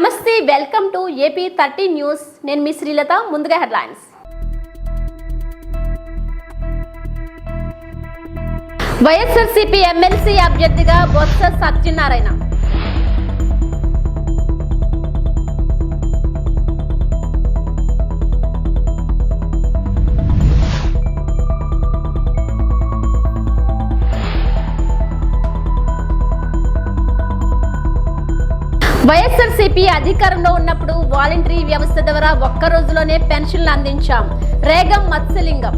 నమస్తే, welcome to AP 30 news. నేను మీ శ్రీలత. ముందుగా హెడ్లైన్స్. వైఎస్ఆర్సీపీ ఎమ్మెల్సీ అభ్యర్థిగా బొత్స సత్యనారాయణ. వైఎస్ఆర్సీపీ అధికారంలో ఉన్నప్పుడు వాలంటరీ వ్యవస్థ ద్వారా ఒక్క రోజులోనే పెన్షన్లు అందించాం. రేగం మత్స్యలింగం.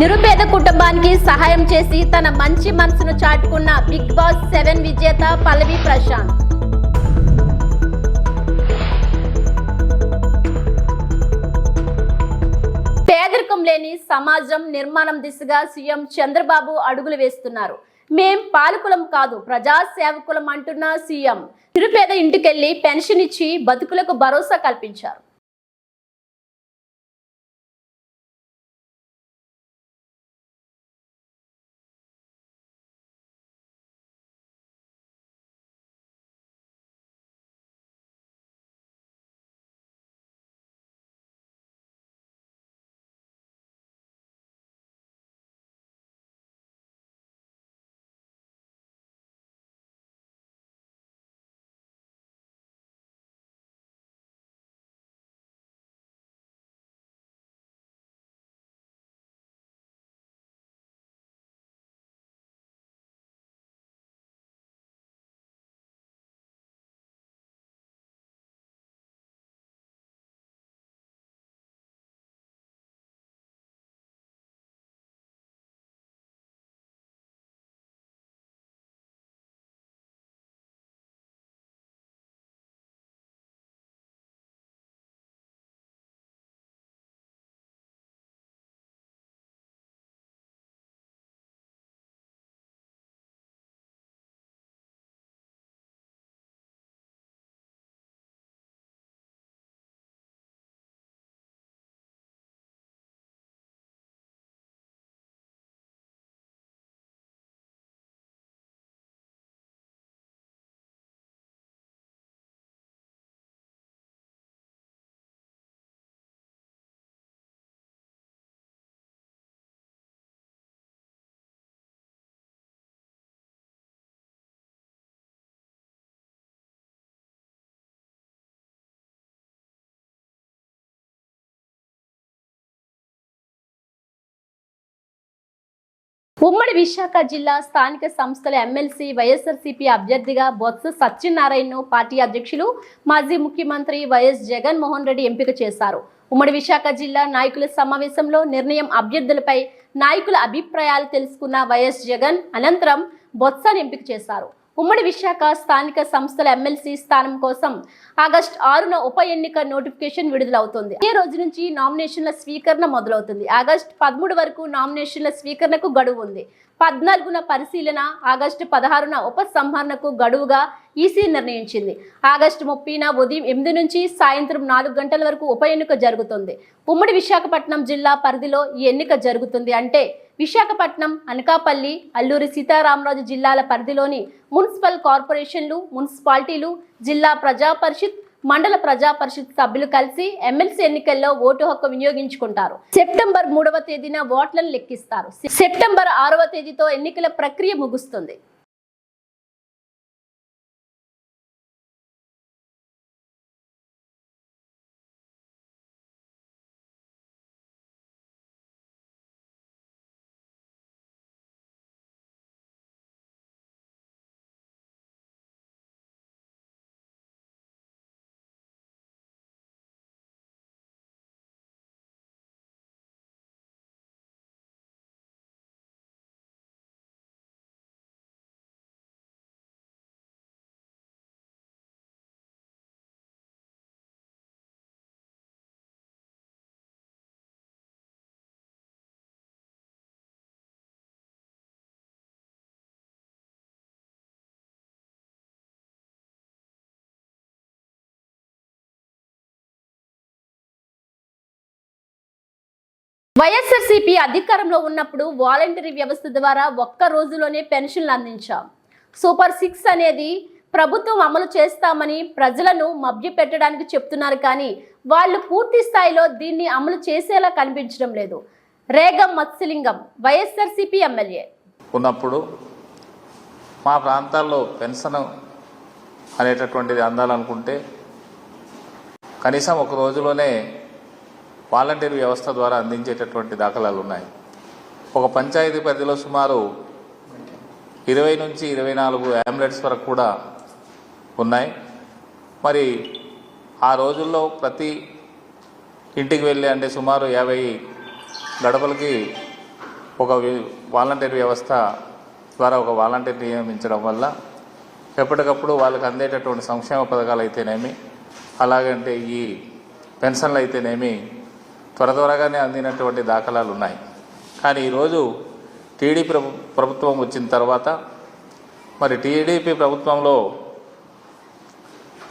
నిరుపేద కుటుంబానికి సహాయం చేసి తన మంచి మనసును చాటుకున్న బిగ్ బాస్ 7 విజేత పల్లవి ప్రశాంత్. పేదరికం లేని సమాజం నిర్మాణం దిశగా సీఎం చంద్రబాబు అడుగులు వేస్తున్నారు. మేం పాలకులం కాదు, ప్రజా సేవకులం అంటున్న సీఎం నిరుపేద ఇంటికెళ్లి పెన్షన్ ఇచ్చి బతుకులకు భరోసా కల్పించారు. ఉమ్మడి విశాఖ జిల్లా స్థానిక సంస్థల ఎమ్మెల్సీ వైఎస్ఆర్సీపీ అభ్యర్థిగా బొత్స సత్యనారాయణను పార్టీ అధ్యక్షులు మాజీ ముఖ్యమంత్రి వైఎస్ జగన్మోహన్ రెడ్డి ఎంపిక చేశారు. ఉమ్మడి విశాఖ జిల్లా నాయకుల సమావేశంలో నిర్ణయం అభ్యర్థులపై నాయకుల అభిప్రాయాలు తెలుసుకున్న వైఎస్ జగన్ అనంతరం బొత్సను ఎంపిక చేశారు. ఉమ్మడి విశాఖ స్థానిక సంస్థల ఎమ్మెల్సీ స్థానం కోసం ఆగస్టు 6న ఉప ఎన్నిక నోటిఫికేషన్ విడుదలవుతుంది. ఈ రోజు నుంచి నామినేషన్ల స్వీకరణ మొదలవుతుంది. ఆగస్టు 13 వరకు నామినేషన్ల స్వీకరణకు గడువు ఉంది. 14న పరిశీలన, ఆగస్టు 16న ఉపసంహరణకు గడువుగా ఈసీ నిర్ణయించింది. ఆగస్టు 30న ఉదయం 8 నుంచి సాయంత్రం 4 గంటల వరకు ఉప ఎన్నిక జరుగుతుంది. ఉమ్మడి విశాఖపట్నం జిల్లా పరిధిలో ఈ ఎన్నిక జరుగుతుంది. అంటే విశాఖపట్నం, అనకాపల్లి, అల్లూరి సీతారామరాజు జిల్లాల పరిధిలోని మున్సిపల్ కార్పొరేషన్లు, మున్సిపాలిటీలు, జిల్లా ప్రజా పరిషత్, మండల ప్రజా పరిషత్ సభ్యులు కలిసి ఎమ్మెల్సీ ఎన్నికల్లో ఓటు హక్కు వినియోగించుకుంటారు. సెప్టెంబర్ 3వ తేదీన ఓట్లను లెక్కిస్తారు. సెప్టెంబర్ 6వ తేదీతో ఎన్నికల ప్రక్రియ ముగుస్తుంది. వైఎస్ఆర్సీపీ అధికారంలో ఉన్నప్పుడు వాలంటరీ వ్యవస్థ ద్వారా ఒక్క రోజులోనే పెన్షన్లు అందించాం. సూపర్ 6 అనేది ప్రభుత్వం అమలు చేస్తామని ప్రజలను మభ్యపెట్టడానికి చెప్తున్నారు, కానీ వాళ్ళు పూర్తి స్థాయిలో దీన్ని అమలు చేసేలా కనిపించడం లేదు. రేగం మత్స్యలింగం వైఎస్ఆర్సీపీ ఎమ్మెల్యే ఉన్నప్పుడు మా ప్రాంతాల్లో పెన్షన్ అనేటటువంటిది అందాలనుకుంటే కనీసం ఒక రోజులోనే వాలంటీర్ వ్యవస్థ ద్వారా అందించేటటువంటి దాఖలాలు ఉన్నాయి. ఒక పంచాయతీ పరిధిలో సుమారు 20 నుంచి 24 అంబులెన్స్ వరకు కూడా ఉన్నాయి. మరి ఆ రోజుల్లో ప్రతి ఇంటికి వెళ్ళి అంటే సుమారు 50 గడపలకి ఒక వాలంటీర్ వ్యవస్థ ద్వారా ఒక వాలంటీర్ నియమించడం వల్ల ఎప్పటికప్పుడు వాళ్ళకి అందేటటువంటి సంక్షేమ పథకాలు అయితేనేమి, అలాగంటే ఈ పెన్షన్లు అయితేనేమి త్వరగానే అందినటువంటి దాఖలాలు ఉన్నాయి. కానీ ఈరోజు టీడీపీ ప్రభుత్వం వచ్చిన తర్వాత మరి టీడీపీ ప్రభుత్వంలో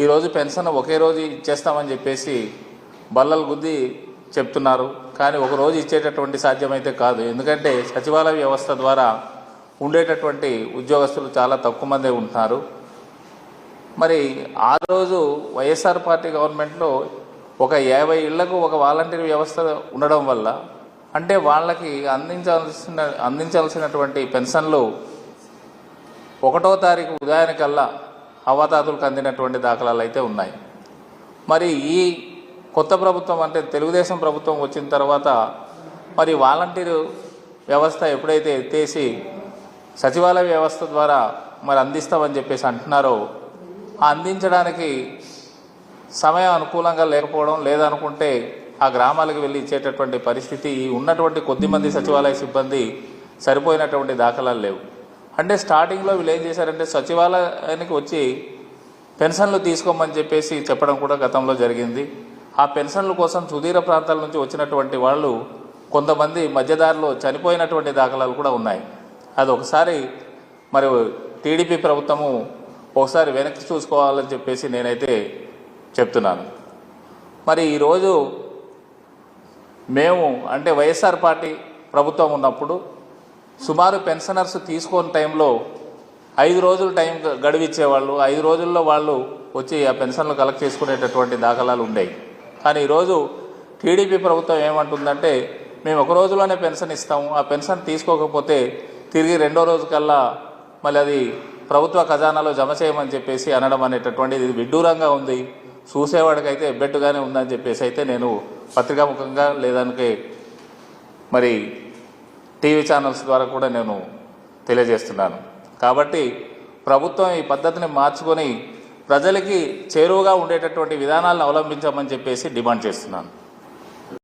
ఈరోజు పెన్షన్ ఒకే రోజు ఇచ్చేస్తామని చెప్పేసి బల్లలు గుద్ది చెప్తున్నారు. కానీ ఒక రోజు ఇచ్చేటటువంటి సాధ్యమైతే కాదు. ఎందుకంటే సచివాలయ వ్యవస్థ ద్వారా ఉండేటటువంటి ఉద్యోగస్తులు చాలా తక్కువ మందే ఉంటున్నారు. మరి ఆ రోజు వైఎస్ఆర్ పార్టీ గవర్నమెంట్లో ఒక 50 ఇళ్లకు ఒక వాలంటీర్ వ్యవస్థ ఉండడం వల్ల అంటే వాళ్ళకి అందించాల్సినటువంటి పెన్షన్లు 1వ తారీఖు ఉదయానికల్లా అవతాతులకు అందినటువంటి దాఖలాలు అయితే ఉన్నాయి. మరి ఈ కొత్త ప్రభుత్వం అంటే తెలుగుదేశం ప్రభుత్వం వచ్చిన తర్వాత మరి వాలంటీరు వ్యవస్థ ఎప్పుడైతే ఎత్తేసి సచివాలయ వ్యవస్థ ద్వారా మరి అందిస్తామని చెప్పేసి అంటున్నారో ఆ అందించడానికి సమయం అనుకూలంగా లేకపోవడం, లేదనుకుంటే ఆ గ్రామాలకు వెళ్ళి ఇచ్చేటటువంటి పరిస్థితి ఉన్నటువంటి కొద్దిమంది సచివాలయ సిబ్బంది సరిపోయినటువంటి దాఖలాలు లేవు. అంటే స్టార్టింగ్లో వీళ్ళు ఏం చేశారంటే సచివాలయానికి వచ్చి పెన్షన్లు తీసుకోమని చెప్పేసి చెప్పడం కూడా గతంలో జరిగింది. ఆ పెన్షన్ల కోసం సుదూర ప్రాంతాల నుంచి వచ్చినటువంటి వాళ్ళు కొంతమంది మధ్యదారిలో చనిపోయినటువంటి దాఖలాలు కూడా ఉన్నాయి. అది ఒకసారి మరి టీడీపీ ప్రభుత్వము ఒకసారి వెనక్కి చూసుకోవాలని చెప్పేసి నేనైతే చెప్తున్నాను. మరి ఈరోజు మేము అంటే వైఎస్ఆర్ పార్టీ ప్రభుత్వం ఉన్నప్పుడు సుమారు పెన్షనర్స్ తీసుకున్న టైంలో 5 రోజులు టైం గడువిచ్చేవాళ్ళు. 5 రోజుల్లో వాళ్ళు వచ్చి ఆ పెన్షన్లు కలెక్ట్ చేసుకునేటటువంటి దాఖలాలు ఉండేవి. కానీ ఈరోజు టీడీపీ ప్రభుత్వం ఏమంటుందంటే మేము ఒక రోజులోనే పెన్షన్ ఇస్తాము, ఆ పెన్షన్ తీసుకోకపోతే తిరిగి 2వ రోజు కల్లా మళ్ళీ అది ప్రభుత్వ ఖజానాలో జమ చేయమని చెప్పేసి అనడం అనేటటువంటిది విడ్డూరంగా ఉంది. చూసేవాడికైతే ఎబ్బెట్టుగానే ఉందని చెప్పేసి అయితే నేను పత్రికాముఖంగా లేదానికి మరి టీవీ ఛానల్స్ ద్వారా కూడా నేను తెలియజేస్తున్నాను. కాబట్టి ప్రభుత్వం ఈ పద్ధతిని మార్చుకొని ప్రజలకి చేరువగా ఉండేటటువంటి విధానాలను అవలంబించమని చెప్పేసి డిమాండ్ చేస్తున్నాను.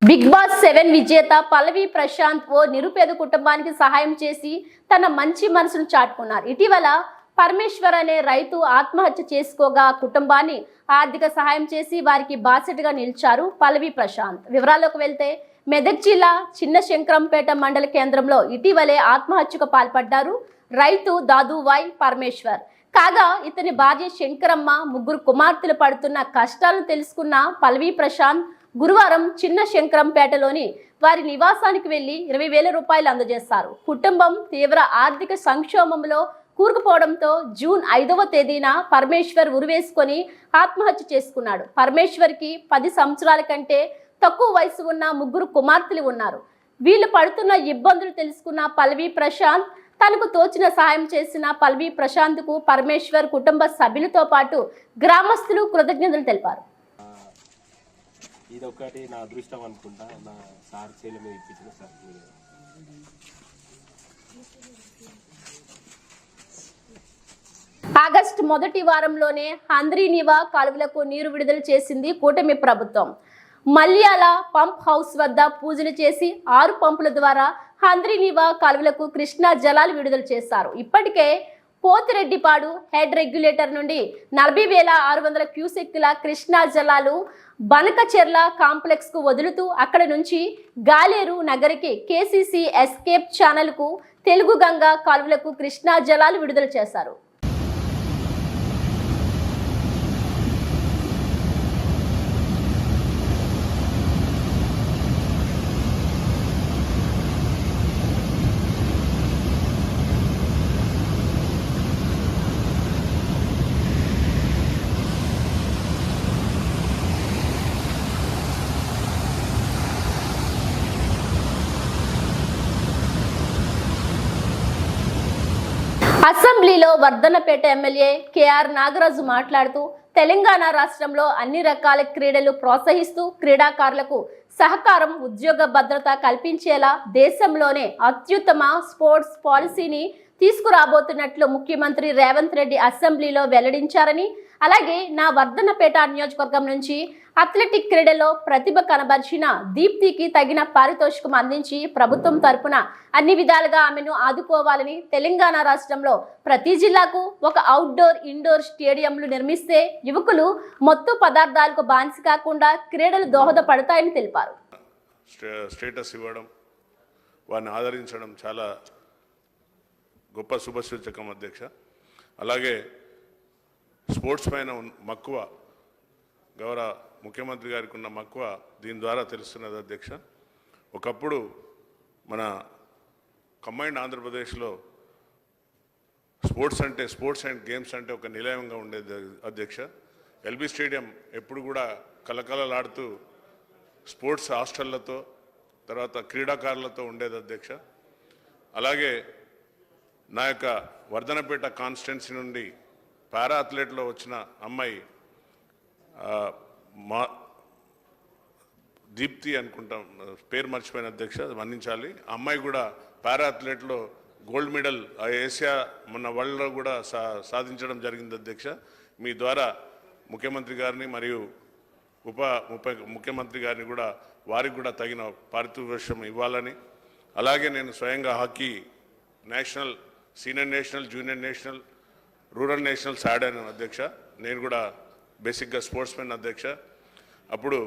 బిగ్ బాస్ 7 విజేత పల్లవి ప్రశాంత్ ఓ నిరుపేద కుటుంబానికి సహాయం చేసి తన మంచి మనసును చాటుకున్నారు. ఇటీవల పరమేశ్వర్ అనే రైతు ఆత్మహత్య చేసుకోగా కుటుంబాన్ని ఆర్థిక సహాయం చేసి వారికి బాసటగా నిలిచారు పల్లవి ప్రశాంత్. వివరాల్లోకి వెళ్తే మెదక్ జిల్లా చిన్న శంకరంపేట మండల కేంద్రంలో ఇటీవలే ఆత్మహత్యకు పాల్పడ్డారు రైతు దాదువాయ్ పరమేశ్వర్. కాగా ఇతని భార్య శంకరమ్మ 3 కుమార్తెలు పడుతున్న కష్టాలను తెలుసుకున్న పల్లవి ప్రశాంత్ గురువారం చిన్న శంకరంపేటలోని వారి నివాసానికి వెళ్లి 20,000 రూపాయలు అందజేశారు. కుటుంబం తీవ్ర ఆర్థిక సంక్షోభంలో కూరుకుపోవడంతో జూన్ 5వ తేదీన పరమేశ్వర్ ఉరివేసుకొని ఆత్మహత్య చేసుకున్నాడు. పరమేశ్వర్కి 10 సంవత్సరాల కంటే తక్కువ వయసు ఉన్న 3 కుమార్తెలు ఉన్నారు. వీళ్ళు పడుతున్న ఇబ్బందులు తెలుసుకున్న పల్లవి ప్రశాంత్ తనకు తోచిన సహాయం చేసిన పల్లవి ప్రశాంత్కు పరమేశ్వర్ కుటుంబ సభ్యులతో పాటు గ్రామస్తులు కృతజ్ఞతలు తెలిపారు. ఇదొకటి నా అదృష్టం అనుకుంటా. నా సార్ చేల మీద ఇప్పించిన సార్ ఆగస్టు మొదటి వారంలోనే హంద్రీనివా కాలువలకు నీరు విడుదల చేసింది కూటమి ప్రభుత్వం. మల్యాల పంప్ హౌస్ వద్ద పూజలు చేసి 6 పంపుల ద్వారా హంద్రీనివా కాలువలకు కృష్ణా జలాలు విడుదల చేశారు. ఇప్పటికే పోతిరెడ్డిపాడు హెడ్ రెగ్యులేటర్ నుండి 40,600 క్యూసెక్కుల కృష్ణా జలాలు బనకచెర్ల కాంప్లెక్స్ కు వదులుతూ అక్కడ నుంచి గాలేరు నగరికి కేసీసీ ఎస్కేప్ ఛానల్ కు తెలుగు గంగా కాలువలకు కృష్ణా జలాలు విడుదల చేశారు. అసెంబ్లీలో వర్ధనపేట ఎమ్మెల్యే కేఆర్ నాగరాజు మాట్లాడుతూ తెలంగాణ రాష్ట్రంలో అన్ని రకాల క్రీడలు ప్రోత్సహిస్తూ క్రీడాకారులకు సహకారం ఉద్యోగ భద్రత కల్పించేలా దేశంలోనే అత్యుత్తమ స్పోర్ట్స్ పాలసీని తీసుకురాబోతున్నట్లు ముఖ్యమంత్రి రేవంత్ రెడ్డి అసెంబ్లీలో వెల్లడించారని, అలాగే నా వర్ధనపేట నియోజకవర్గం నుంచి అథ్లెటిక్ క్రీడలో ప్రతిభ కనబర్చిన దీప్తికి తగిన పారితోషికం అందించి ప్రభుత్వం తరపున అన్ని విధాలుగా ఆమెను ఆదుకోవాలని, తెలంగాణ రాష్ట్రంలో ప్రతి జిల్లాకు ఒక అవుట్డోర్ ఇండోర్ స్టేడియంలు నిర్మిస్తే యువకులు మత్తు పదార్థాలకు బానిస కాకుండా క్రీడలు దోహదపడతాయని తెలిపారు. స్టేటస్ ఇవ్వడం, వారిని ఆదరించడం చాలా గొప్ప శుభసూచకం అధ్యక్ష. అలాగే స్పోర్ట్స్ పైన మక్కువ, గౌరవ ముఖ్యమంత్రి గారికి ఉన్న మక్కువ దీని ద్వారా తెలుస్తున్నది అధ్యక్ష. ఒకప్పుడు మన కంబైన్డ్ ఆంధ్రప్రదేశ్లో స్పోర్ట్స్ అండ్ గేమ్స్ అంటే ఒక నిలయంగా ఉండేది అధ్యక్ష. ఎల్బీ స్టేడియం ఎప్పుడు కూడా కలకలలాడుతూ స్పోర్ట్స్ హాస్టళ్లతో తర్వాత క్రీడాకారులతో ఉండేది అధ్యక్ష. అలాగే నా యొక్క వర్ధనపేట కాన్స్టిట్యున్సీ నుండి పారా అథ్లెట్లో వచ్చిన అమ్మాయి దీప్తి అనుకుంటాం, పేరు మర్చిపోయిన అధ్యక్ష, మన్నించాలి. అమ్మాయి కూడా పారా అథ్లెట్లో గోల్డ్ మెడల్ ఏషియా మొన్న వరల్డ్లో కూడా సాధించడం జరిగింది అధ్యక్ష. మీ ద్వారా ముఖ్యమంత్రి గారిని మరియు ముఖ్యమంత్రి గారిని కూడా వారికి కూడా తగిన పారితోషికం ఇవ్వాలని, అలాగే నేను స్వయంగా hockey national, senior national, junior national, rural nationals ఆడాను అధ్యక్ష. నేను కూడా బేసిక్గా స్పోర్ట్స్ మెన్ అధ్యక్ష. అప్పుడు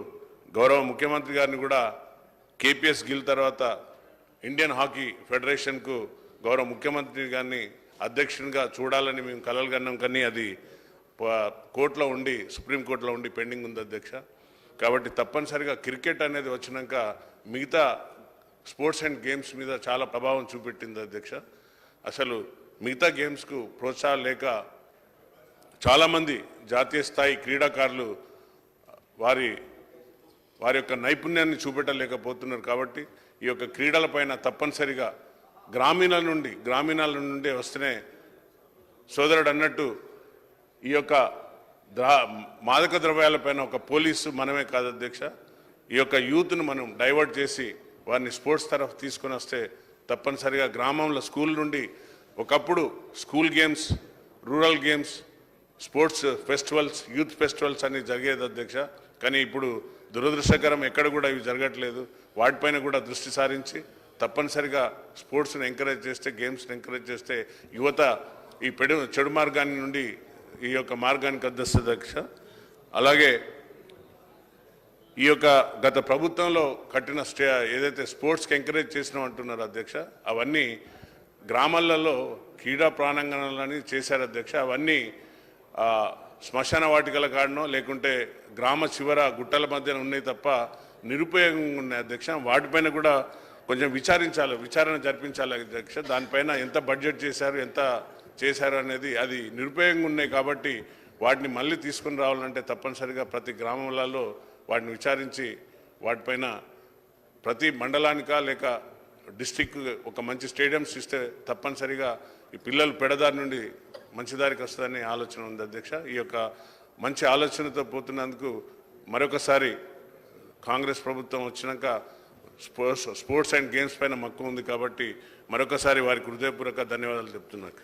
గౌరవ ముఖ్యమంత్రి గారిని కూడా కేపీఎస్ గిల్ తర్వాత ఇండియన్ హాకీ ఫెడరేషన్కు గౌరవ ముఖ్యమంత్రి గారిని అధ్యక్షునిగా చూడాలని మేము కలలు కన్నాం, కానీ అది కోర్టులో ఉండి, సుప్రీంకోర్టులో ఉండి పెండింగ్ ఉంది అధ్యక్ష. కాబట్టి తప్పనిసరిగా క్రికెట్ అనేది వచ్చినాక మిగతా స్పోర్ట్స్ అండ్ గేమ్స్ మీద చాలా ప్రభావం చూపెట్టింది అధ్యక్ష. అసలు మిగతా గేమ్స్కు ప్రోత్సాహం లేక చాలామంది జాతీయ స్థాయి క్రీడాకారులు వారి యొక్క నైపుణ్యాన్ని చూపెట్టలేకపోతున్నారు. కాబట్టి ఈ యొక్క క్రీడలపైన తప్పనిసరిగా గ్రామీణాల నుండి వస్తేనే సోదరుడు అన్నట్టు ఈ యొక్క మాదక ద్రవ్యాలపైన ఒక పోలీసు మనమే కాదు అధ్యక్ష. ఈ యొక్క యూత్ను మనం డైవర్ట్ చేసి వారిని స్పోర్ట్స్ తరఫు తీసుకొని వస్తే తప్పనిసరిగా గ్రామంలో స్కూల్ నుండి, ఒకప్పుడు school games, rural games, sports festivals, youth festivals అన్ని జరిగేది అధ్యక్ష. కానీ ఇప్పుడు దురదృష్టకరం ఎక్కడ కూడా ఇవి జరగట్లేదు. వాటిపైన కూడా దృష్టి సారించి తప్పనిసరిగా స్పోర్ట్స్ని ఎంకరేజ్ చేస్తే, గేమ్స్ని ఎంకరేజ్ చేస్తే యువత ఈ చెడు మార్గాన్ని నుండి ఈ యొక్క మార్గానికి అద్దస్తుంది అధ్యక్ష. అలాగే ఈ యొక్క గత ప్రభుత్వంలో కట్టిన ఏదైతే స్పోర్ట్స్కి ఎంకరేజ్ చేసినాం అంటున్నారు అధ్యక్ష, అవన్నీ గ్రామాలలో క్రీడా ప్రాంగణాలని చేశారు అధ్యక్ష. అవన్నీ శ్మశాన వాటికల కాడనో లేకుంటే గ్రామ చివర గుట్టల మధ్యన ఉన్నాయి తప్ప నిరుపయోగంగా ఉన్నాయి అధ్యక్ష. వాటిపైన కూడా కొంచెం విచారణ జరిపించాలి అధ్యక్ష. దానిపైన ఎంత బడ్జెట్ చేశారు, ఎంత చేశారు అనేది అది నిరుపయోగంగా ఉన్నాయి. కాబట్టి వాటిని మళ్ళీ తీసుకుని రావాలంటే తప్పనిసరిగా ప్రతి గ్రామాలలో వాటిని విచారించి వాటిపైన ప్రతి మండలానికా లేక డిస్టిక్ ఒక మంచి స్టేడియంస్ ఇస్తే తప్పనిసరిగా ఈ పిల్లలు పెడదారి నుండి మంచి దారికి వస్తుందని ఆలోచన ఉంది అధ్యక్ష. ఈ యొక్క మంచి ఆలోచనతో పోతున్నందుకు మరొకసారి కాంగ్రెస్ ప్రభుత్వం వచ్చినాక స్పోర్ట్స్ అండ్ గేమ్స్ పైన మక్కువ ఉంది కాబట్టి మరొకసారి వారికి హృదయపూర్వక ధన్యవాదాలు చెప్తున్నాను.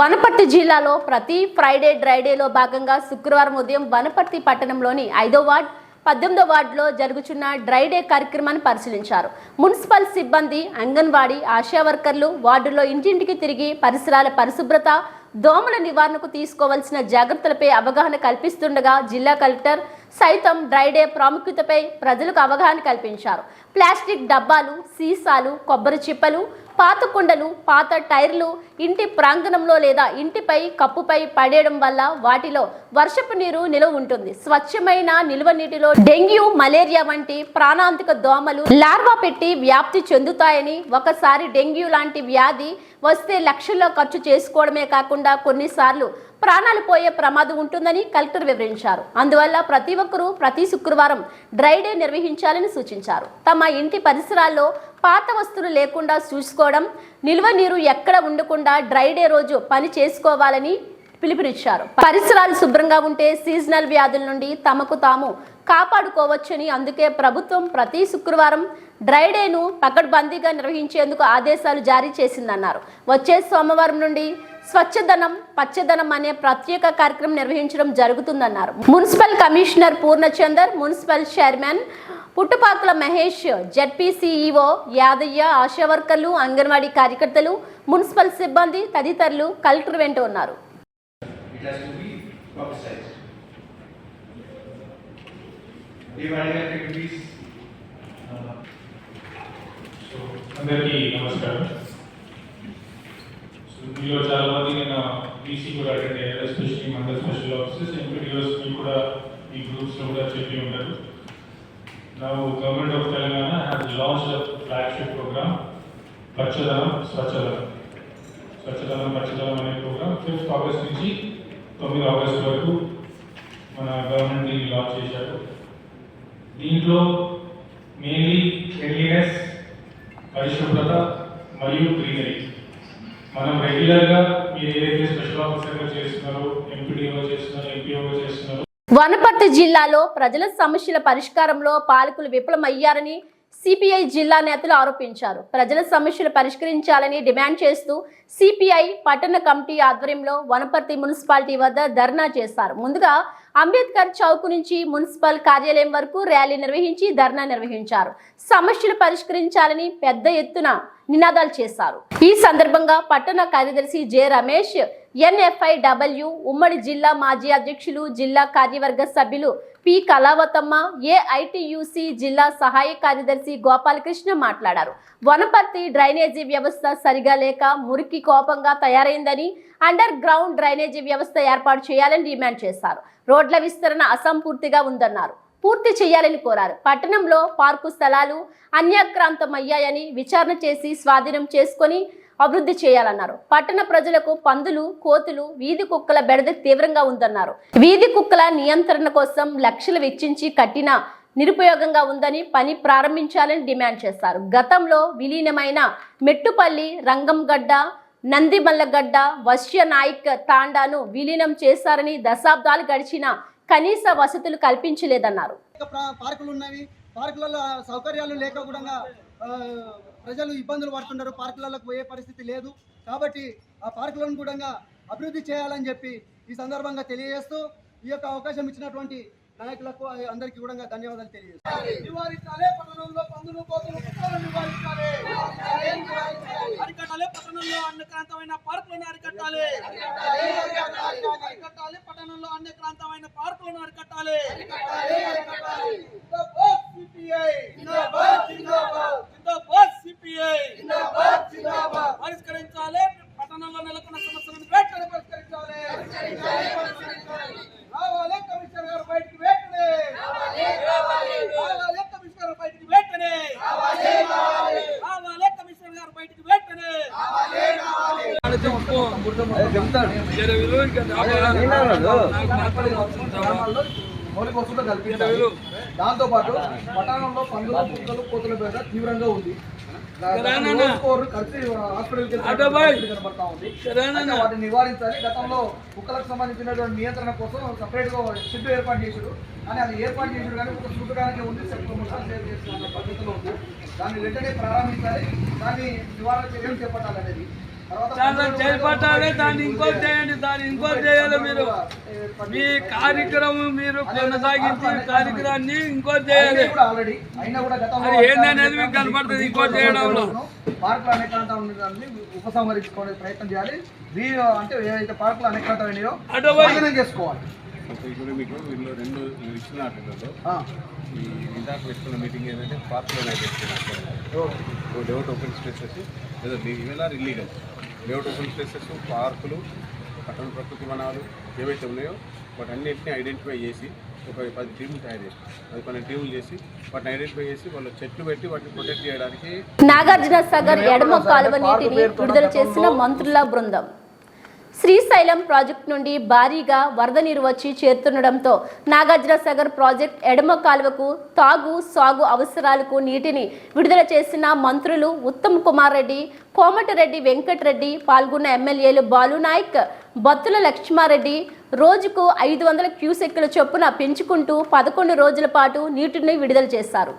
వనపర్తి జిల్లాలో ప్రతి ఫ్రైడే డ్రైడేలో భాగంగా శుక్రవారం ఉదయం వనపర్తి పట్టణంలోని 5వ వార్డ్ 18వ వార్డులో జరుగుతున్న డ్రై డే కార్యక్రమాన్ని పరిశీలించారు. మున్సిపల్ సిబ్బంది, అంగన్వాడీ, ఆశా వర్కర్లు వార్డులో ఇంటింటికి తిరిగి పరిసరాల పరిశుభ్రత, దోమల నివారణకు తీసుకోవాల్సిన జాగ్రత్తలపై అవగాహన కల్పిస్తుండగా జిల్లా కలెక్టర్ సైతం డ్రై డే ప్రాముఖ్యతపై ప్రజలకు అవగాహన కల్పించారు. ప్లాస్టిక్ డబ్బాలు, సీసాలు, కొబ్బరి చిప్పలు, పాత కుండలు, పాత టైర్లు ఇంటి ప్రాంగణంలో లేదా ఇంటిపై కప్పుపై పడేయడం వల్ల వాటిలో వర్షపు నీరు నిలువ ఉంటుంది. స్వచ్ఛమైన నిల్వ నీటిలో డెంగ్యూ, మలేరియా వంటి ప్రాణాంతక దోమలు లార్వా పెట్టి వ్యాప్తి చెందుతాయని, ఒకసారి డెంగ్యూ లాంటి వ్యాధి వస్తే లక్షల్లో ఖర్చు చేసుకోవడమే కాకుండా కొన్నిసార్లు ప్రాణాలు పోయే ప్రమాదం ఉంటుందని కలెక్టర్ వివరించారు. అందువల్ల ప్రతి ఒక్కరూ ప్రతి శుక్రవారం డ్రై డే నిర్వహించాలని సూచించారు. తమ ఇంటి పరిసరాల్లో పాత వస్తువులు లేకుండా చూసుకోవడం, నిల్వ నీరు ఎక్కడ ఉండకుండా డ్రై డే రోజు పని చేసుకోవాలని పిలుపునిచ్చారు. పరిసరాలు శుభ్రంగా ఉంటే సీజనల్ వ్యాధుల నుండి తమకు తాము కాపాడుకోవచ్చని, అందుకే ప్రభుత్వం ప్రతి శుక్రవారం డ్రై డేను పకడ్బందీగా నిర్వహించేందుకు ఆదేశాలు జారీ చేసిందన్నారు. వచ్చే సోమవారం నుండి స్వచ్ఛదనం పచ్చదనం అనే ప్రత్యేక కార్యక్రమం నిర్వహించడం జరుగుతుందన్నారు. Municipal commissioner Purnachandar, municipal chairman Puttupakula Mahesh, ZP CEO Yadaiah, ASHA వర్కర్లు, అంగన్వాడీ కార్యకర్తలు, మున్సిపల్ సిబ్బంది తదితరులు కలెక్టర్ వెంట ఉన్నారు. It has to be publicized. Dividing activities. So, అందరికీ నమస్కారం. సో మీలో చాలా మంది నేను పీసీ కూడా అటెండ్ అయ్యారు, especially mandal special officers, MPDOs కూడా ఈ గ్రూప్స్లో కూడా చెప్పి ఉంటారు. Now, Government of Telangana has launched a flagship program, పచ్చదనం స్వచ్ఛదనం. స్వచ్ఛదనం పచ్చదనం అనే ప్రోగ్రామ్ 5th ఆగస్ట్ నుంచి 9 ఆగస్ట్ వరకు మన గవర్నమెంట్ లాంచ్ చేశారు. దీంట్లో మెయిన్లీ క్లీన్లీనెస్, పరిశుభ్రత మరియు గ్రీనరీ. మనం రెగ్యులర్గా మీరు ఏదైతే స్పెషల్ ఆఫీసర్గా చేస్తున్నారో, ఎంపీడీఓ చేస్తున్నారో, ఎంపీఓగా చేస్తున్నారో. వనపర్తి జిల్లాలో ప్రజల సమస్యల పరిష్కారంలో పాలకులు విఫలమయ్యారని సిపిఐ జిల్లా నేతలు ఆరోపించారు. ప్రజల సమస్యలు పరిష్కరించాలని డిమాండ్ చేస్తూ సిపిఐ పట్టణ కమిటీ ఆధ్వర్యంలో వనపర్తి మున్సిపాలిటీ వద్ద ధర్నా చేశారు. ముందుగా అంబేద్కర్ చౌక్ నుంచి మున్సిపల్ కార్యాలయం వరకు ర్యాలీ నిర్వహించి ధర్నా నిర్వహించారు. సమస్యలు పరిష్కరించాలని పెద్ద ఎత్తున నినాదాలు చేశారు. ఈ సందర్భంగా పట్టణ కార్యదర్శి జె రమేష్, NFIW ఉమ్మడి జిల్లా మాజీ అధ్యక్షులు, జిల్లా కార్యవర్గ సభ్యులు పి కళావతమ్మ, AITUC జిల్లా సహాయ కార్యదర్శి గోపాలకృష్ణ మాట్లాడారు. వనపర్తి డ్రైనేజీ వ్యవస్థ సరిగా లేక మురికి కోపంగా తయారైందని, అండర్ గ్రౌండ్ డ్రైనేజీ వ్యవస్థ ఏర్పాటు చేయాలని డిమాండ్ చేశారు. రోడ్ల విస్తరణ అసంపూర్తిగా ఉందన్నారు. పూర్తి చేయాలని కోరారు. పట్టణంలో పార్కు స్థలాలు అన్యాక్రాంతమయ్యాయని విచారణ చేసి స్వాధీనం చేసుకొని అభివృద్ధి చేయాలన్నారు. పట్టణ ప్రజలకు పందులు, కోతులు, వీధి కుక్కల బెడద తీవ్రంగా ఉందన్నారు. వీధి కుక్కల నియంత్రణ కోసం లక్షలు వెచ్చించి కట్టిన నిరుపయోగంగా ఉందని, పని ప్రారంభించాలని డిమాండ్ చేశారు. గతంలో విలీనమైన మెట్టుపల్లి, రంగంగడ్డ, నందిమల్లగడ్డ, వశ్యనాయక్ తాండాను విలీనం చేశారని, దశాబ్దాలు గడిచిన కనీస వసతులు కల్పించలేదన్నారు. పార్కులు ఉన్నవి, పార్కులలో సౌకర్యాలు లేక కూడా ప్రజలు ఇబ్బందులు పడుతున్నారు. పార్కులకు పోయే పరిస్థితి లేదు. కాబట్టి ఆ పార్కులను కూడా అభివృద్ధి చేయాలని చెప్పి ఈ సందర్భంగా తెలియజేస్తూ ఈ యొక్క అవకాశం ఇచ్చినటువంటి నాయకులకు అందరికీ కూడా ధన్యవాదాలు తెలియజేస్తాను. నివారించాలి పట్టణంలో పందులు, కోతులు, కుక్కలను నివారించాలి. అరికట్టాలి పట్టణంలో అన్యక్రాంతమైన పార్కులను అరికట్టాలి. అరికట్టాలి పట్టణంలో అన్యక్రాంతమైన పార్కులను అరికట్టాలి. పరిష్కరించాలి పట్టణంలో నెలకొన్న సమస్యలను వెంటనే పరిష్కరించాలి. రావాలి కమిషనర్ గారు బయటికి వెంటనే. రావాలి కమిషనర్ గారు బయటికి వెంటనే. రావాలి కమిషనర్ గారు బయటికి వెంటనే. మౌలిక వసతులు కల్పించాలి. దాంతోపాటు పట్టణంలో పందులు, కుక్కలు, కోతుల బెడద తీవ్రంగా ఉంది. వాటిని నివారించాలి. గతంలో కుక్కలకు సంబంధించినటువంటి నియంత్రణ కోసం సపరేట్ గా షెడ్ ఏర్పాటు చేశారు. కానీ అది ఏర్పాటు చేశారు కానీ ఒక చూడడానికి ఉంది, చేస్తున్న పద్ధతిలో ఉంది. దాన్ని వెంటనే ప్రారంభించాలి. దాన్ని నివారణ చర్యలు చేపట్టాలి అనేది. చేపట్టాలి. దాన్ని ఇంకోటి చేయండి, దాన్ని ఇంకోటి చేయాలి. మీరు మీ కార్యక్రమం మీరు కొనసాగించి కార్యక్రమాన్ని ఇంకోటి చేయాలి. ఆల్రెడీ అయినా కూడా అది ఏందనేది మీకు కనపడుతుంది. ఇంకోటి చేయడంలో పార్కులు అనేకాంత ఉన్నదాన్ని ఉపసంహరించుకునే ప్రయత్నం చేయాలి. అంటే ఏదైతే పార్కులు అనేకాంతమైనయో అధ్యయనం చేసుకోవాలి. ఇప్పుడు మీకు వీళ్ళు రెండు ఇచ్చిన ఈ ఇందాక పెట్టుకున్న మీటింగ్ ఏంటంటే పార్కులో లేఅవుట్ ఓపెన్ స్పేసెస్ లేదా ఇవేళ ఇల్లీగల్ లేఅవుట్ ఓపెన్ స్పేసెస్, పార్కులు, పట్టణ ప్రకృతి వనాలు ఏవైతే ఉన్నాయో వాటి అన్నింటినీ ఐడెంటిఫై చేసి ఒక 10 టీములు తయారు చేసి 10 టీములు చేసి వాటిని ఐడెంటిఫై చేసి వాళ్ళు చెట్లు పెట్టి వాటిని ప్రొటెక్ట్ చేయడానికి నాగార్జున సాగర్ ఎడమ కాలువ నీటిని విడుదల చేసిన మంత్రుల బృందం. శ్రీశైలం ప్రాజెక్టు నుండి భారీగా వరద నీరు వచ్చి చేరుతుండటంతో నాగార్జునసాగర్ ప్రాజెక్ట్ ఎడమ కాలువకు తాగు సాగు అవసరాలకు నీటిని విడుదల చేసిన మంత్రులు ఉత్తమ్ కుమార్ రెడ్డి, కోమటిరెడ్డి వెంకటరెడ్డి, పాల్గొన్న ఎమ్మెల్యేలు బాలునాయక్, బత్తుల లక్ష్మారెడ్డి రోజుకు 500 క్యూసెక్కుల చొప్పున పెంచుకుంటూ 11 రోజుల పాటు నీటిని విడుదల చేశారు.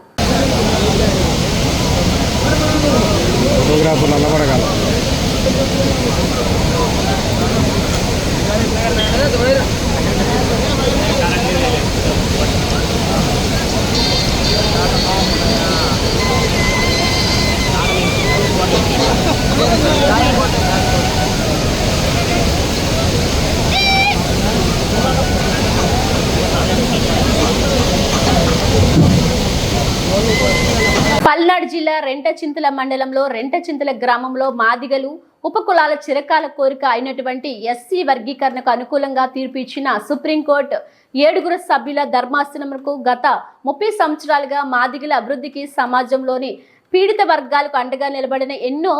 పల్నాడు జిల్లా రెంటచింతల మండలంలో రెంటచింతల గ్రామంలో మాదిగలు ఉపకులాల చిరకాల కోరిక అయినటువంటి ఎస్సీ వర్గీకరణకు అనుకూలంగా తీర్పు ఇచ్చిన సుప్రీంకోర్టు 7 సభ్యుల ధర్మాసనంకు గత 30 సంవత్సరాలుగా మాదిగల అభివృద్ధికి సమాజంలోని పీడిత వర్గాలకు అండగా నిలబడిన ఎన్నో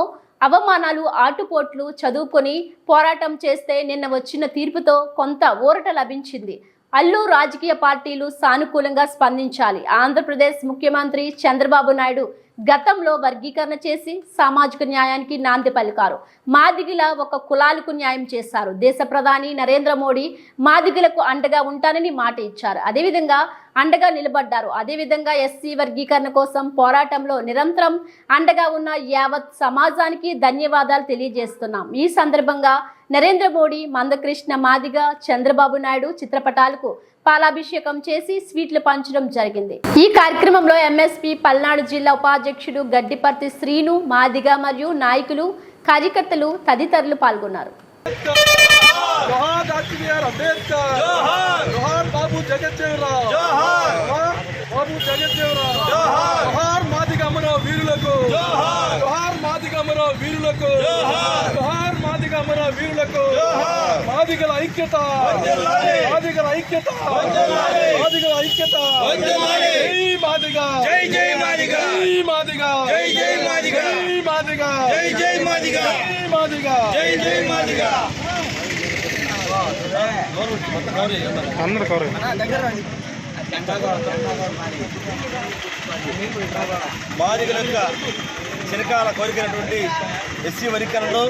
అవమానాలు ఆటుపోట్లు చదువుకొని పోరాటం చేస్తే నిన్న వచ్చిన తీర్పుతో కొంత ఊరట లభించింది. అల్లు రాజకీయ పార్టీలు సానుకూలంగా స్పందించాలి. ఆంధ్రప్రదేశ్ ముఖ్యమంత్రి చంద్రబాబు నాయుడు గతంలో వర్గీకరణ చేసి సామాజిక న్యాయానికి నాంది పలికారు. మాదిగల ఒక కులాలకు న్యాయం చేశారు. దేశ ప్రధాని నరేంద్ర మోడీ మాదిగలకు అండగా ఉంటానని మాట ఇచ్చారు. అదేవిధంగా అండగా నిలబడ్డారు. అదేవిధంగా ఎస్సీ వర్గీకరణ కోసం పోరాటంలో నిరంతరం అండగా ఉన్న యావత్ సమాజానికి ధన్యవాదాలు తెలియజేస్తున్నాం. ఈ సందర్భంగా నరేంద్ర మోడీ, మందకృష్ణ మాదిగ, చంద్రబాబు నాయుడు చిత్రపటాలకు పాలాభిషేకం చేసి స్వీట్లు పంచడం జరిగింది. ఈ కార్యక్రమంలో ఎంఎస్పీ పల్నాడు జిల్లా ఉపాధ్యక్షుడు గడ్డిపర్తి శ్రీను, మాదిగ మరియు నాయకులు, కార్యకర్తలు తదితరులు పాల్గొన్నారు. మాదిగల ఐక్యత, మాదిగల ఐక్యత, మాదిగల ఐక్యత. జై మాదిగ, జై జై మాదిగ, జై మాదిగ, జై జై మాదిగ, జై మాదిగ, జై జై మాదిగ, జై మాదిగ, జై జై మాదిగ. అందరూ కవర్ మాదిగల యొక్క చిరకాల కోరికైనటువంటి ఎస్సీ వర్గీకరణలో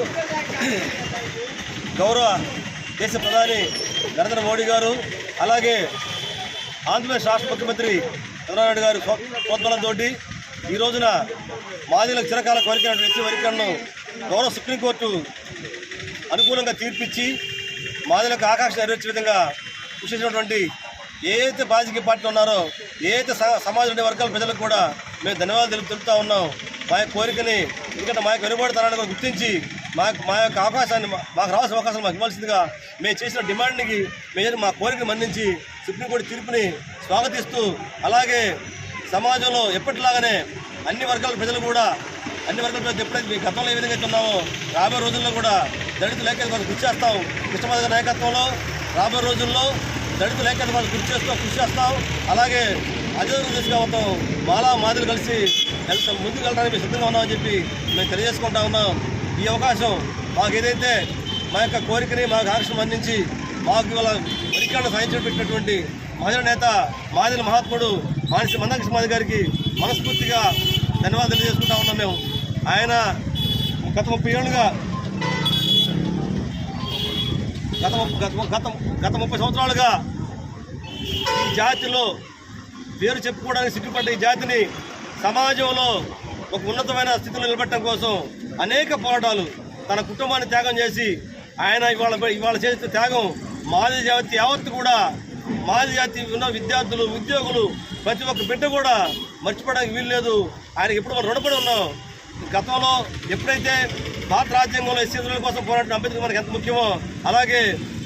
గౌరవ దేశ ప్రధాని నరేంద్ర మోడీ గారు, అలాగే ఆంధ్రప్రదేశ్ రాష్ట్ర ముఖ్యమంత్రి చంద్రబాబు నాయుడు గారు ప్రోత్సాహంతో ఈ రోజున మాదిగలకు చిరకాల కోరికైనటువంటి ఎస్సీ వర్గీకరణను గౌరవ సుప్రీంకోర్టు అనుకూలంగా తీర్పిచ్చి మాదిగలకు ఆకాంక్ష నెరవేర్చే విధంగా కృషి చేసినటువంటి ఏదైతే రాజకీయ పార్టీలు ఉన్నారో, ఏదైతే సమాజంలోని వర్గాల ప్రజలకు కూడా మేము ధన్యవాదాలు తెలుపుతూ ఉన్నాం. మా యొక్క కోరికని, ఎందుకంటే మా యొక్క వెనుబడతనాన్ని కూడా గుర్తించి మా యొక్క అవకాశాన్ని, మాకు రావాల్సిన అవకాశాన్ని మాకు ఇవ్వాల్సిందిగా మేము చేసిన డిమాండ్కి మా కోరికను మన్నించి సుప్రీంకోర్టు తీర్పుని స్వాగతిస్తూ, అలాగే సమాజంలో ఎప్పటిలాగానే అన్ని వర్గాల ప్రజలు కూడా, అన్ని వర్గాల ప్రజలు ఎప్పుడైతే మీ గతంలో ఏ విధంగా ఉన్నామో రాబోయే రోజుల్లో కూడా దళితుల ఐక్యత కోసం కృషి చేస్తాం. కృష్ణమాధ గారి నాయకత్వంలో రాబోయే రోజుల్లో దళితుల ఐక్యత కోసం కృషి చేస్తాం. అలాగే అధికారులు తీసుకుపోతాం. మాలా మాదిలు కలిసి ముందుకు వెళ్ళడానికి మేము సిద్ధంగా ఉన్నామని చెప్పి మేము తెలియజేసుకుంటా ఉన్నాం. ఈ అవకాశం మాకు ఏదైతే మా యొక్క కోరికని, మాకు ఆకాంక్షను అందించి మాకు ఇవాళ వర్గీకరణ సాధించి పెట్టినటువంటి మహిళా నేత మాదిల మహాత్ముడు మందకృష్ణ మాది గారికి మనస్ఫూర్తిగా ధన్యవాదాలు తెలియజేసుకుంటా ఉన్నాం. మేము ఆయన గత 30 ఏళ్ళుగా గత 30 సంవత్సరాలుగా ఈ జాతిలో పేరు చెప్పుకోవడానికి సిగ్గుపడ్డ ఈ జాతిని సమాజంలో ఒక ఉన్నతమైన స్థితిలో నిలబెట్టడం కోసం అనేక పోరాటాలు, తన కుటుంబాన్ని త్యాగం చేసి ఆయన ఇవాళ చేసే త్యాగం మాదిగ జాతి యావత్తు కూడా, మాదిగ జాతి ఉన్న విద్యార్థులు, ఉద్యోగులు, ప్రతి ఒక్క బిడ్డ కూడా మర్చిపోవడానికి వీల్లేదు. ఆయనకి ఎప్పుడు మనం రుణపడి ఉన్నాం. గతంలో ఎప్పుడైతే భారత రాజ్యాంగంలో ఎస్సీల కోసం పోరాటం అంబేద్కర్ మనకి ఎంత ముఖ్యమో, అలాగే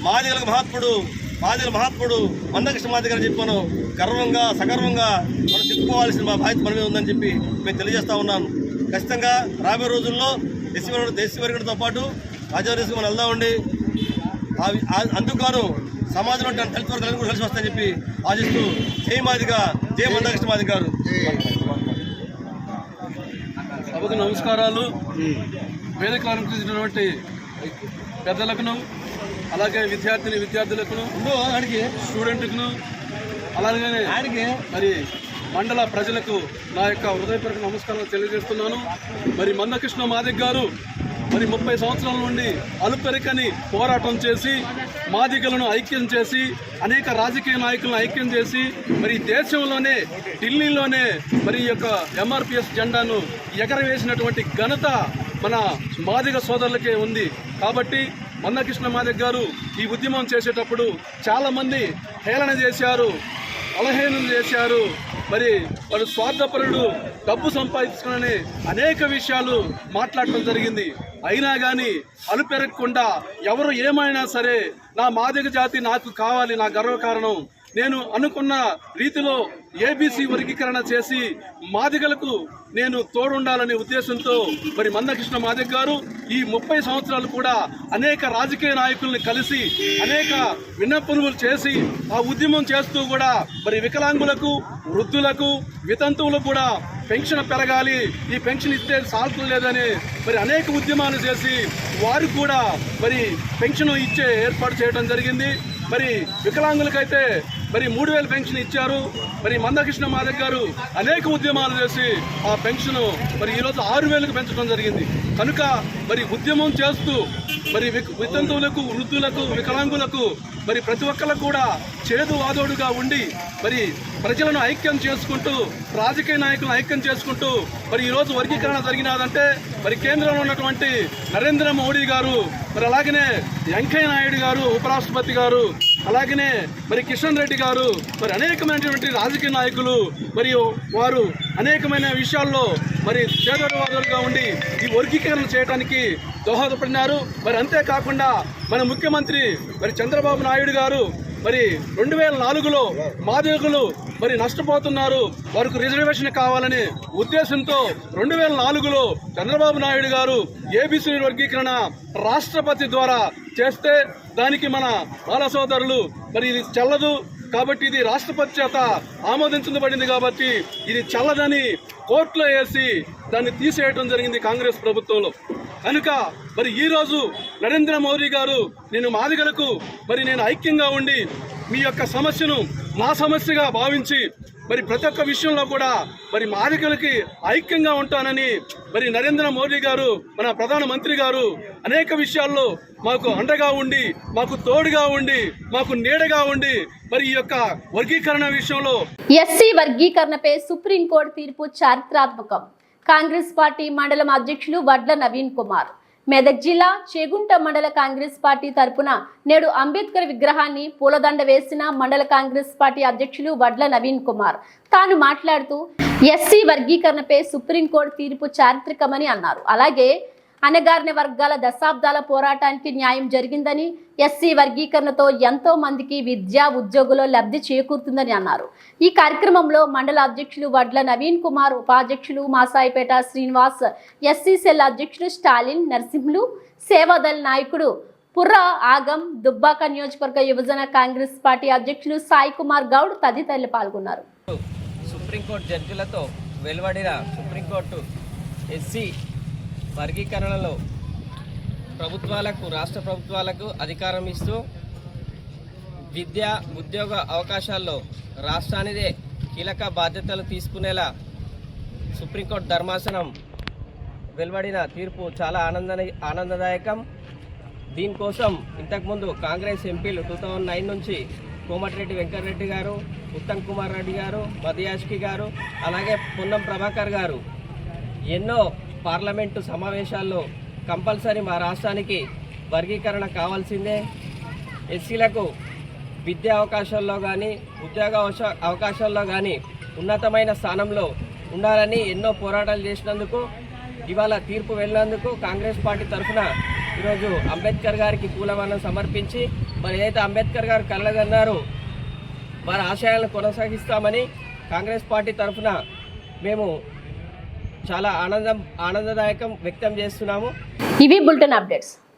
మాదిగల మహాత్ముడు మందకృష్ణ మాది గారు చెప్పి మనం గర్వంగా, సగర్వంగా మనం చెప్పుకోవాల్సిన మా బాధ్యత మన మీద ఉందని చెప్పి మేము తెలియజేస్తూ ఉన్నాను. ఖచ్చితంగా రాబోయే రోజుల్లో ఎస్సీ వర్గంతో పాటు రాజ్యాంగ మనం వెళ్దామండి. అందుకు సమాజంలో దళిత వర్గాలను కూడా కలిసి వస్తాయని చెప్పి ఆశిస్తూ జై మాదిగ, జై మందకృష్ణ మాది గారు. సభకు నమస్కారాలు. వేదిక అలంకరించినటువంటి పెద్దలకు, అలాగే విద్యార్థులకు స్టూడెంట్కు అలాగే మరి మండల ప్రజలకు నా యొక్క హృదయపూర్వక నమస్కారాలు తెలియజేస్తున్నాను. మరి మందకృష్ణ మాదిగ గారు మరి 30 సంవత్సరాల నుండి అలుపెరకని పోరాటం చేసి మాదిగలను ఐక్యం చేసి అనేక రాజకీయ నాయకులను ఐక్యం చేసి మరి దేశంలోనే ఢిల్లీలోనే మరి ఈ యొక్క ఎంఆర్పిఎస్ జెండాను ఎగరవేసినటువంటి ఘనత మన మాదిగ సోదరులకే ఉంది. కాబట్టి మందకృష్ణ మాదిగ గారు ఈ ఉద్యమం చేసేటప్పుడు చాలామంది హేళన చేశారు, అలహేళన చేశారు. మరి వాడు స్వార్థపరుడు, డబ్బు సంపాదించుకునే అనేక విషయాలు మాట్లాడటం జరిగింది. అయినా కానీ అలుపెరగకుండా ఎవరు ఏమైనా సరే నా మాదిగ జాతి నాకు కావాలి, నా గర్వకారణం, నేను అనుకున్న రీతిలో ఏబీసీ వర్గీకరణ చేసి మాదిగలకు నేను తోడుండాలనే ఉద్దేశంతో మరి మందకృష్ణ మాదిగ గారు ఈ 30 సంవత్సరాలు కూడా అనేక రాజకీయ నాయకుల్ని కలిసి అనేక విన్నపములు చేసి ఆ ఉద్యమం చేస్తూ కూడా మరి వికలాంగులకు, వృద్ధులకు, వితంతువులకు కూడా పెన్షన్ పెరగాలి, ఈ పెన్షన్ ఇస్తే సాల్తం లేదని మరి అనేక ఉద్యమాలు చేసి వారు కూడా మరి పెన్షన్ ఇచ్చే ఏర్పాటు చేయడం జరిగింది. మరి వికలాంగులకైతే మరి 3000 పెన్షన్ ఇచ్చారు. మరి మందకృష్ణ మాదిగ గారు అనేక ఉద్యమాలు చేసి ఆ పెన్షన్ మరి ఈరోజు 6000కు పెంచడం జరిగింది. కనుక మరి ఉద్యమం చేస్తూ మరి వితంతువులకు, వృద్ధులకు, వికలాంగులకు మరి ప్రతి ఒక్కరికి కూడా చేదు వాదోడుగా ఉండి మరి ప్రజలను ఐక్యం చేసుకుంటూ, రాజకీయ నాయకులను ఐక్యం చేసుకుంటూ మరి ఈరోజు వర్గీకరణ జరిగినదంటే మరి కేంద్రంలో ఉన్నటువంటి నరేంద్ర మోడీ గారు, మరి అలాగనే వెంకయ్య నాయుడు గారు ఉపరాష్ట్రపతి గారు, అలాగనే మరి కిషన్ రెడ్డి గారు, మరి అనేకమైనటువంటి రాజకీయ నాయకులు మరియు వారు అనేకమైన విషయాల్లో మరి చేదోడువాదులుగా ఉండి ఈ వర్గీకరణ చేయడానికి దోహదపడినారు. మరి అంతేకాకుండా మన ముఖ్యమంత్రి మరి చంద్రబాబు నాయుడు గారు మరి 2004లో మాదిగలు మరి నష్టపోతున్నారు, వారికి రిజర్వేషన్ కావాలనే ఉద్దేశంతో 2004లో చంద్రబాబు నాయుడు గారు ఏబీసీ వర్గీకరణ రాష్ట్రపతి ద్వారా చేస్తే దానికి మన బాల సోదరులు మరి ఇది చెల్లదు కాబట్టి ఇది రాష్ట్రపతి చేత ఆమోదించబడింది కాబట్టి ఇది చల్లదని కోర్టులో వేసి దాన్ని తీసేయడం జరిగింది కాంగ్రెస్ ప్రభుత్వంలో. కనుక మరి ఈరోజు నరేంద్ర మోదీ గారు నేను మాదిగలకు మరి నేను ఐక్యంగా ఉండి మీ యొక్క సమస్యను నా సమస్యగా భావించి మరి ప్రతి ఒక్క విషయంలో కూడా మరి మాదిగలకి ఐక్యంగా ఉంటానని మరి నరేంద్ర మోదీ గారు మన ప్రధానమంత్రి గారు అనేక విషయాల్లో మాకు అండగా ఉండి, మాకు తోడుగా ఉండి, మాకు నీడగా ఉండి మరి ఈ యొక్క వర్గీకరణ విషయంలో ఎస్సీ వర్గీకరణపై సుప్రీంకోర్టు తీర్పు చారిత్రాత్మకం. కాంగ్రెస్ పార్టీ మండలం అధ్యక్షులు వడ్ల నవీన్ కుమార్ మెదక్ జిల్లా చేగుంట మండల కాంగ్రెస్ పార్టీ తరపున నేడు అంబేద్కర్ విగ్రహాన్ని పూలదండ వేసిన మండల కాంగ్రెస్ పార్టీ అధ్యక్షులు వడ్ల నవీన్ కుమార్ తాను మాట్లాడుతూ ఎస్సీ వర్గీకరణపై సుప్రీంకోర్టు తీర్పు చారిత్రకమని అన్నారు. అలాగే అణగారిన వర్గాల దశాబ్దాల పోరాటానికి న్యాయం జరిగిందని, ఎస్సీ వర్గీకరణతో ఎంతో మందికి విద్యా ఉద్యోగులు లబ్ధి చేకూరుతుందని అన్నారు. ఈ కార్యక్రమంలో మండల అధ్యక్షులు వడ్ల నవీన్ కుమార్, ఉపాధ్యక్షులు మాసాయిపేట శ్రీనివాస్, ఎస్సీ సెల్ అధ్యక్షులు స్టాలిన్, నరసింహులు, సేవాదళ్ నాయకుడు పుర్రా ఆగం, దుబ్బాక నియోజకవర్గ యువజన కాంగ్రెస్ పార్టీ అధ్యక్షులు సాయి కుమార్ గౌడ్ తదితరులు పాల్గొన్నారు. సుప్రీంకోర్టు జడ్జిలతో వెలువడిన సుప్రీంకోర్టు ఎస్సీ వర్గీకరణలో ప్రభుత్వాలకు, రాష్ట్ర ప్రభుత్వాలకు అధికారం ఇస్తూ విద్యా ఉద్యోగ అవకాశాల్లో రాష్ట్రానిదే కీలక బాధ్యతలు తీసుకునేలా సుప్రీంకోర్టు ధర్మాసనం వెలువడిన తీర్పు చాలా ఆనందదాయకం. దీనికోసం ఇంతకుముందు కాంగ్రెస్ ఎంపీలు 2009 నుంచి కోమటిరెడ్డి వెంకటరెడ్డి గారు, ఉత్తమ్ కుమార్ రెడ్డి గారు, మదియాష్కి గారు, అలాగే పొన్నం ప్రభాకర్ గారు ఎన్నో పార్లమెంటు సమావేశాల్లో కంపల్సరీ మా రాష్ట్రానికి వర్గీకరణ కావాల్సిందే, ఎస్సీలకు విద్యా అవకాశాల్లో కానీ ఉద్యోగ అవకాశాల్లో కానీ ఉన్నతమైన స్థానంలో ఉండాలని ఎన్నో పోరాటాలు చేసినందుకు ఇవాళ తీర్పు వెళ్ళినందుకు కాంగ్రెస్ పార్టీ తరఫున ఈరోజు అంబేద్కర్ గారికి పూలమాలను సమర్పించి మరి ఏదైతే అంబేద్కర్ గారు కలగన్నారో వారి ఆశయాలను కొనసాగిస్తామని కాంగ్రెస్ పార్టీ తరఫున మేము చాలా ఆనందదాయకం వ్యక్తం చేస్తున్నాము. ఇవి బులెటిన్ అప్డేట్స్.